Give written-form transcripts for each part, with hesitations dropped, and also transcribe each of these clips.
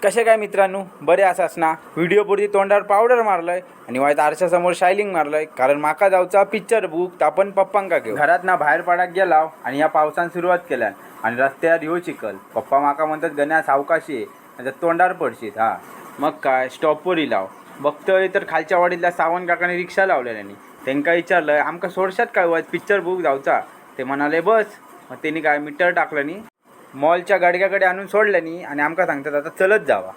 कसे काय मित्रांनो, बरे आसास ना? व्हिडिओ पुरती तोंडावर पावडर मारलंय आणि वायत आरशासमोर शायलिंग मारलंय, कारण माका जाऊचा पिक्चर बुक तापण पप्पांका घेऊ. घरात ना बाहेर पडाक गेलाव आणि या पावसान सुरुवात केल्यान आणि रस्त्यावर ह्यो चिखल. पप्पा माका म्हणतात गण्या सावकाशी आहे, तोंडावर पडशीत. हा मग काय स्टॉपवर इलाव बघतोय तर खालच्या वाडीतल्या सावंत काकाने रिक्षा लावलेल्यानी. त्यांना विचारलं आमका सोडशात काय वाज पिक्चर बुक जाऊचा? ते म्हणाले बस. मग त्यांनी काय मीटर टाकलं मॉलच्या गाडग्याकडे आणून सोडल्यानी आणि आमका सांगतात आता चलत जावा.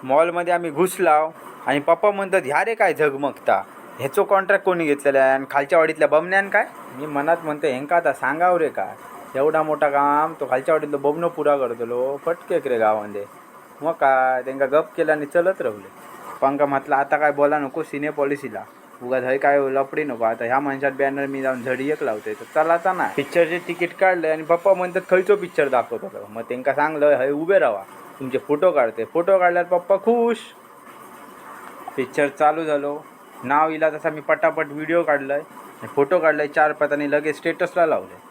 मॉलमध्ये आम्ही घुसलाव आणि पप्पा म्हणतात ह्या रे काय झगमगता, ह्याचो कॉन्ट्रॅक्ट कोणी घेतलेला आहे आणि खालच्या वाडीतल्या बमण्यान काय? मी मनात म्हणतो हेंका आता सांगाव रे काय, एवढा मोठा काम तो खालच्या वाडीतलं बमनो पुरा करतलो फटकेक रे गावांमध्ये. मग काय त्यांना गप केलं आणि चलत राहले. पप्पांका म्हटलं आता काय बोला नको सिने पॉलिसीला, उगा हय काय लपडी नको. आता ह्या माणसात बॅनर मी जाऊन झडियक लावतोय तर चलाचा ना. पिक्चरचे तिकीट काढलं आणि पप्पा म्हणतात खयचो पिक्चर दाखवत होतं. मग त्यांना सांगलं हय उभे राहा, तुमचे फोटो काढते. फोटो काढल्यावर पप्पा खुश. पिक्चर चालू झालो, नाव इला तसा मी पटापट व्हिडिओ काढलाय, फोटो काढलाय 4 पातांनी लगेच स्टेटसला लावले.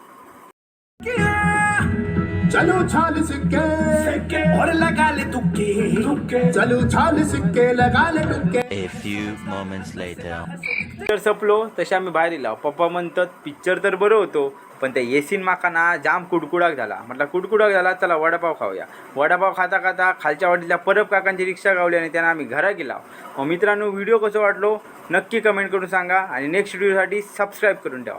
चलो छाल सिक्के और लगा ले तुक्के चलो छाल सिक्के लगा ले तुक्के. A few moments later. Picture संपलो तसे आम्ही बाहेर इलाव. पप्पा म्हणतात पिक्चर तर बरं होतो, पण त्या एसीन माका ना जाम कुडकुडाक झाला. म्हटलं कुडकुडाक झाला चला वडापाव खाऊया. वडापाव खाता खाता खालच्या वाडीतल्या परब काकांची रिक्षा गावली आणि त्यांना आम्ही घरा गेला. मग मित्रांनो व्हिडिओ कसं वाटलो नक्की कमेंट करून सांगा आणि नेक्स्ट व्हिडिओसाठी सबस्क्राईब करून ठेवा.